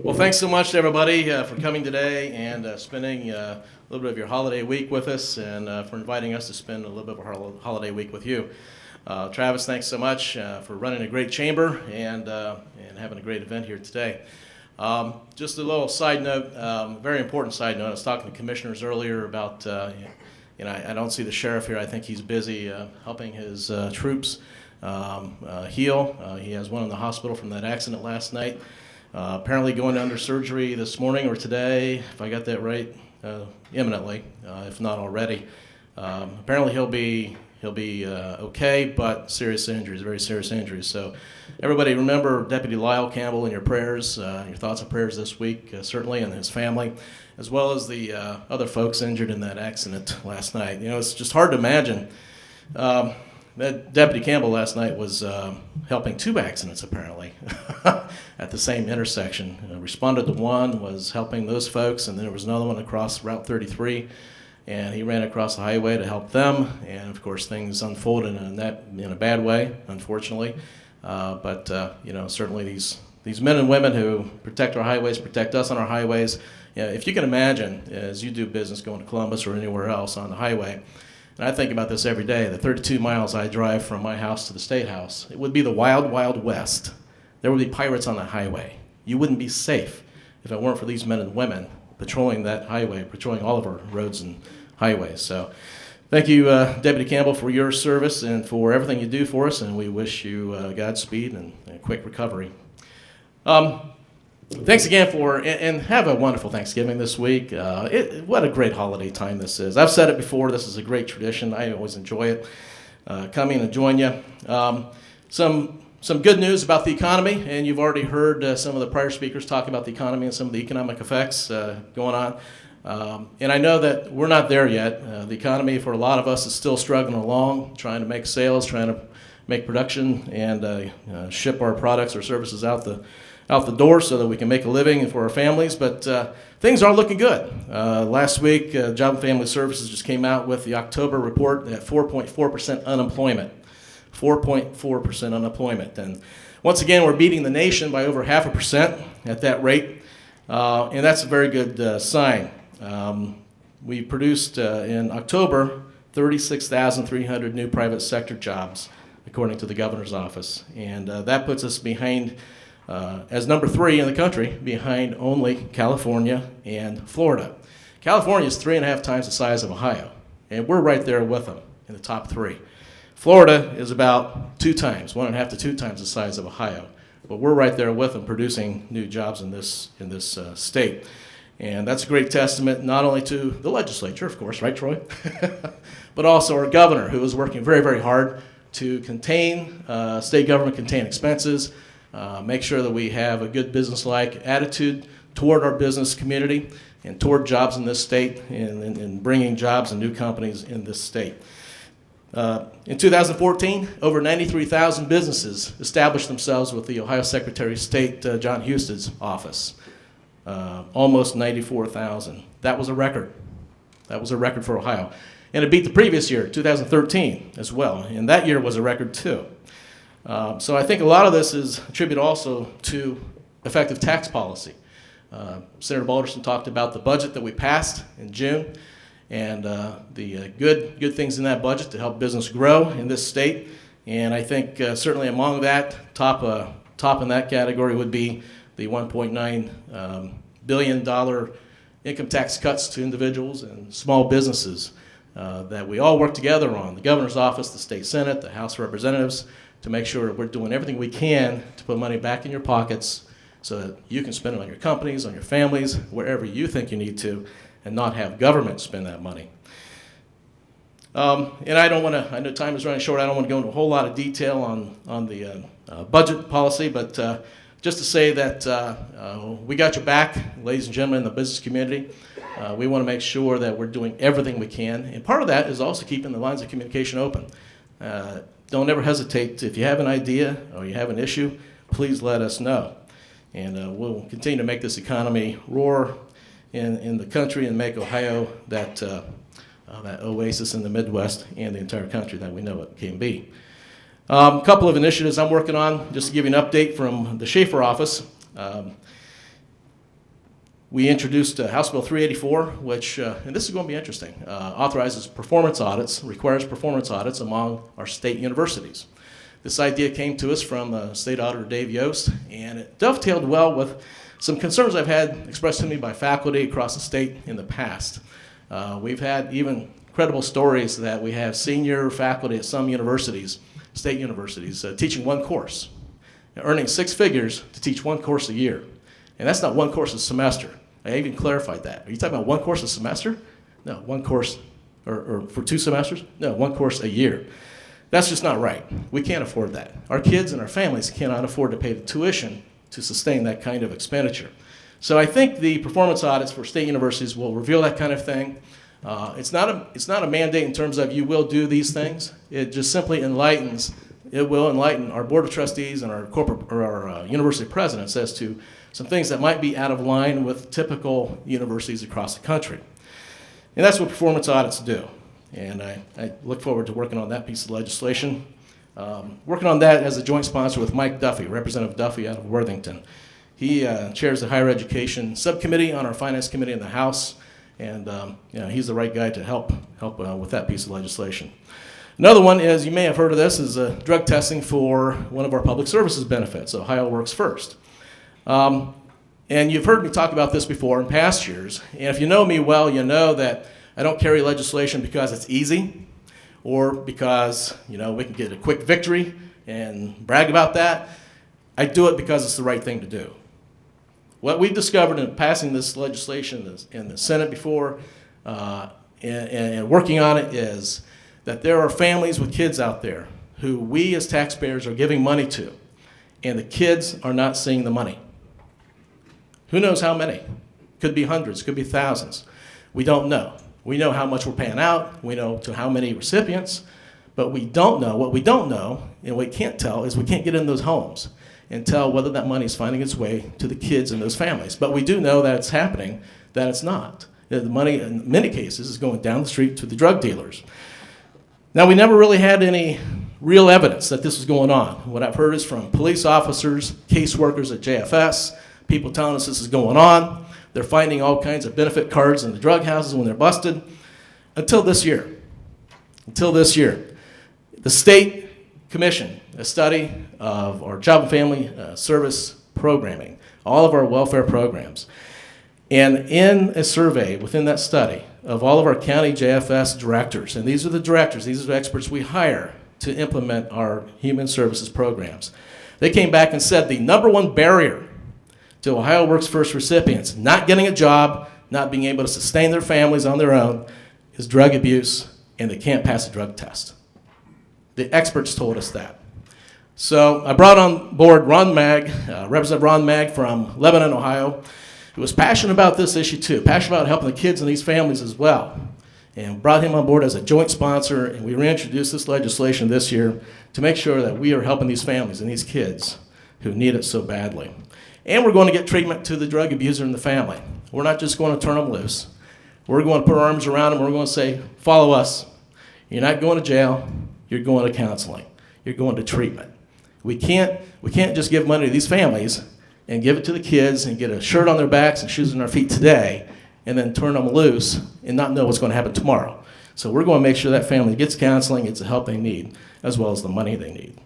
Well, thanks so much to everybody for coming today and spending a little bit of your holiday week with us, and for inviting us to spend a little bit of our holiday week with you. Travis, thanks so much for running a great chamber and having a great event here today. Just a little side note, very important side note. I was talking to commissioners earlier about, I don't see the sheriff here. I think he's busy helping his troops heal. He has one in the hospital from that accident last night. Apparently going under surgery this morning or today, if I got that right, imminently, if not already. Apparently he'll be okay, but serious injuries, very serious injuries. So everybody remember Deputy Lyle Campbell in your prayers, your thoughts and prayers this week, certainly, and his family, as well as the other folks injured in that accident last night. You know, it's just hard to imagine. That Deputy Campbell last night was helping two accidents, apparently, at the same intersection. Responded to one, was helping those folks, and then there was another one across Route 33, and he ran across the highway to help them, and of course things unfolded in a bad way, unfortunately. But certainly these men and women who protect our highways, protect us on our highways. If you can imagine, as you do business going to Columbus or anywhere else on the highway, and I think about this every day, the 32 miles I drive from my house to the State House, it would be the wild, wild west. There would be pirates on the highway. You wouldn't be safe if it weren't for these men and women patrolling that highway, patrolling all of our roads and highways. So thank you, Deputy Campbell, for your service and for everything you do for us, and we wish you Godspeed and a quick recovery. Thanks again and have a wonderful Thanksgiving this week. What a great holiday time this is. I've said it before, this is a great tradition. I always enjoy it, coming and join you. Some good news about the economy, and you've already heard some of the prior speakers talk about the economy and some of the economic effects going on. And I know that we're not there yet. The economy for a lot of us is still struggling along, trying to make sales, trying to make production, and ship our products or services out the door so that we can make a living for our families, but things are looking good. Last week, Job and Family Services just came out with the October report at 4.4% unemployment. 4.4% unemployment. And once again, we're beating the nation by over 0.5% at that rate, and that's a very good sign. We produced in October 36,300 new private sector jobs, according to the governor's office, and that puts us behind as number 3 in the country, behind only California and Florida. California is 3.5 times the size of Ohio, and we're right there with them in the top 3. Florida is about 2 times, 1.5 to 2 times the size of Ohio, but we're right there with them producing new jobs in this state. And that's a great testament not only to the legislature, of course, right, Troy? But also our governor, who is working very, very hard to contain, state government contain expenses, make sure that we have a good business-like attitude toward our business community and toward jobs in this state and bringing jobs and new companies in this state. In 2014, over 93,000 businesses established themselves with the Ohio Secretary of State, John Huston's office. Almost 94,000. That was a record. That was a record for Ohio. And it beat the previous year, 2013, as well. And that year was a record, too. So I think a lot of this is attributed also to effective tax policy. Senator Balderson talked about the budget that we passed in June and the good things in that budget to help business grow in this state. And I think certainly among that, top in that category would be the $1.9 billion income tax cuts to individuals and small businesses that we all work together on, the governor's office, the state senate, the House of Representatives, to make sure we're doing everything we can to put money back in your pockets so that you can spend it on your companies, on your families, wherever you think you need to, and not have government spend that money. And I know time is running short, I don't want to go into a whole lot of detail on the budget policy, but just to say that we got your back, ladies and gentlemen in the business community. We want to make sure that we're doing everything we can, and part of that is also keeping the lines of communication open. Don't ever hesitate. If you have an idea or you have an issue, please let us know. And we'll continue to make this economy roar in the country and make Ohio that oasis in the Midwest and the entire country that we know it can be. A couple of initiatives I'm working on, just to give you an update from the Schaffer office. We introduced House Bill 384, which, and this is going to be interesting, authorizes performance audits, requires performance audits among our state universities. This idea came to us from State Auditor Dave Yost, and it dovetailed well with some concerns I've had expressed to me by faculty across the state in the past. We've had even credible stories that we have senior faculty at some universities, state universities, teaching one course, earning 6 figures to teach one course a year. And that's not one course a semester. I even clarified that. Are you talking about one course a semester? No, one course, or for 2 semesters? No, one course a year. That's just not right. We can't afford that. Our kids and our families cannot afford to pay the tuition to sustain that kind of expenditure. So I think the performance audits for state universities will reveal that kind of thing. It's not a mandate in terms of you will do these things. It just simply will enlighten our board of trustees and our our university presidents as to some things that might be out of line with typical universities across the country. And that's what performance audits do. And I look forward to working on that piece of legislation. Working on that as a joint sponsor with Mike Duffy, Representative Duffy out of Worthington. He chairs the Higher Education Subcommittee on our Finance Committee in the House, and he's the right guy to help with that piece of legislation. Another one is, you may have heard of this, is drug testing for one of our public services benefits, Ohio Works First. And you've heard me talk about this before in past years, and if you know me well, you know that I don't carry legislation because it's easy or because we can get a quick victory and brag about that. I do it because it's the right thing to do. What we've discovered in passing this legislation in the Senate before and working on it is that there are families with kids out there who we as taxpayers are giving money to, and the kids are not seeing the money. Who knows how many? Could be hundreds, could be thousands. We don't know. We know how much we're paying out, we know to how many recipients, but we don't know. What we don't know, and we can't tell, is we can't get in those homes and tell whether that money is finding its way to the kids and those families. But we do know that it's happening, that it's not. That the money, in many cases, is going down the street to the drug dealers. Now, we never really had any real evidence that this was going on. What I've heard is from police officers, caseworkers at JFS, people telling us this is going on. They're finding all kinds of benefit cards in the drug houses when they're busted. Until this year. The state commissioned a study of our job and family service programming, all of our welfare programs. And in a survey within that study of all of our county JFS directors, and these are the directors, these are the experts we hire to implement our human services programs, they came back and said the #1 barrier to Ohio Works First recipients not getting a job, not being able to sustain their families on their own, is drug abuse, and they can't pass a drug test. The experts told us that. So I brought on board Ron Mag, Representative Ron Mag from Lebanon, Ohio, who was passionate about this issue too, passionate about helping the kids and these families as well, and brought him on board as a joint sponsor, and we reintroduced this legislation this year to make sure that we are helping these families and these kids who need it so badly. And we're going to get treatment to the drug abuser and the family. We're not just going to turn them loose. We're going to put our arms around them. We're going to say, follow us. You're not going to jail. You're going to counseling. You're going to treatment. We can't just give money to these families and give it to the kids and get a shirt on their backs and shoes on their feet today and then turn them loose and not know what's going to happen tomorrow. So we're going to make sure that family gets counseling, gets the help they need, as well as the money they need.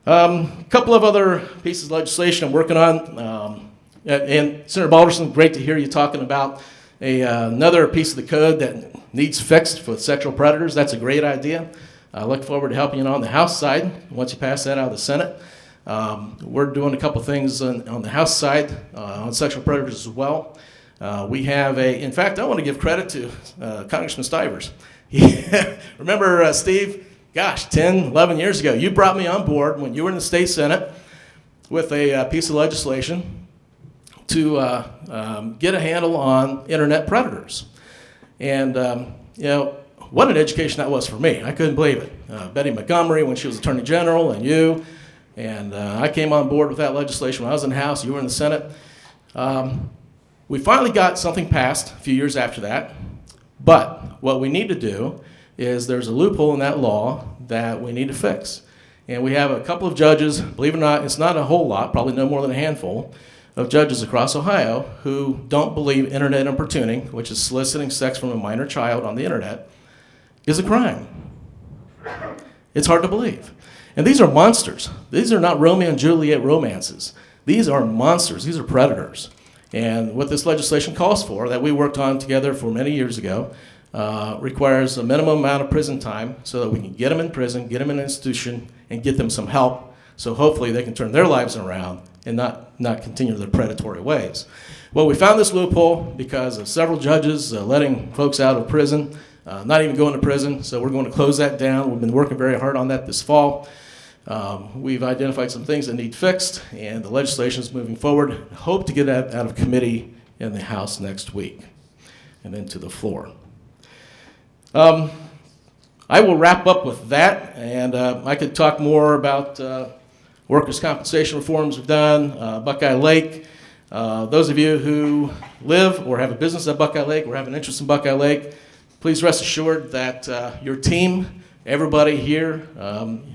A couple of other pieces of legislation I'm working on. And Senator Balderson, great to hear you talking about another piece of the code that needs fixed for sexual predators. That's a great idea. I look forward to helping you on the House side once you pass that out of the Senate. We're doing a couple things on the House side on sexual predators as well. We have in fact, I want to give credit to Congressman Stivers. Remember, Steve? Gosh, 10, 11 years ago, you brought me on board when you were in the state Senate with a piece of legislation to get a handle on internet predators. And, what an education that was for me. I couldn't believe it. Betty Montgomery, when she was Attorney General, and you, and I came on board with that legislation when I was in the House, you were in the Senate. We finally got something passed a few years after that, but what we need to do is there's a loophole in that law that we need to fix. And we have a couple of judges, believe it or not, it's not a whole lot, probably no more than a handful, of judges across Ohio who don't believe internet importuning, which is soliciting sex from a minor child on the internet, is a crime. It's hard to believe. And these are monsters. These are not Romeo and Juliet romances. These are monsters. These are predators. And what this legislation calls for, that we worked on together for many years ago, requires a minimum amount of prison time so that we can get them in prison, get them in an institution, and get them some help so hopefully they can turn their lives around and not continue their predatory ways. Well, we found this loophole because of several judges letting folks out of prison, not even going to prison, so we're going to close that down. We've been working very hard on that this fall. We've identified some things that need fixed, and the legislation is moving forward. Hope to get that out of committee in the House next week and then to the floor. I will wrap up with that, and I could talk more about workers' compensation reforms we've done, Buckeye Lake. Those of you who live or have a business at Buckeye Lake or have an interest in Buckeye Lake, please rest assured that your team, everybody here,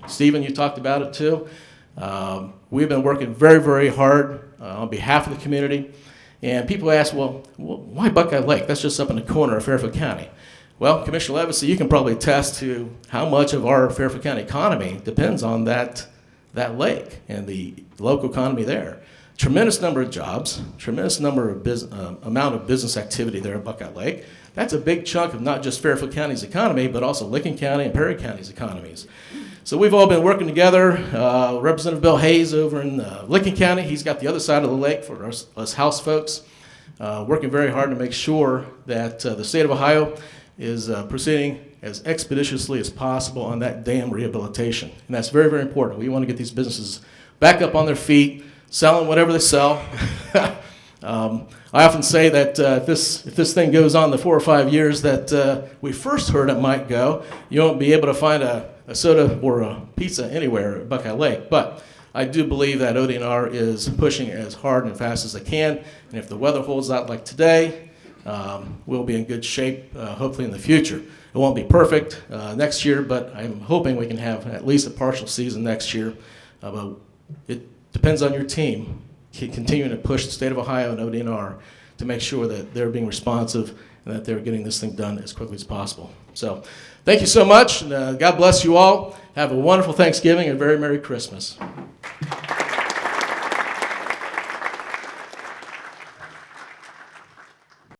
Stephen, you talked about it too. We've been working very, very hard on behalf of the community. And people ask, well, why Buckeye Lake? That's just up in the corner of Fairfield County. Well, Commissioner Levacy, you can probably attest to how much of our Fairfield County economy depends on that lake and the local economy there. Tremendous number of jobs, tremendous number of amount of business activity there at Buckeye Lake. That's a big chunk of not just Fairfield County's economy, but also Licking County and Perry County's economies. So we've all been working together. Representative Bill Hayes over in Licking County, he's got the other side of the lake for us House folks, working very hard to make sure that the state of Ohio is proceeding as expeditiously as possible on that dam rehabilitation. And that's very, very important. We want to get these businesses back up on their feet, selling whatever they sell. I often say that if this thing goes on the 4 or 5 years that we first heard it might go, you won't be able to find a soda or a pizza anywhere at Buckeye Lake. But I do believe that ODNR is pushing as hard and fast as they can. And if the weather holds out like today, we'll be in good shape, hopefully in the future. It won't be perfect next year, but I'm hoping we can have at least a partial season next year. But it depends on your team continuing to push the state of Ohio and ODNR to make sure that they're being responsive and that they're getting this thing done as quickly as possible. So thank you so much. And, God bless you all. Have a wonderful Thanksgiving and a very Merry Christmas.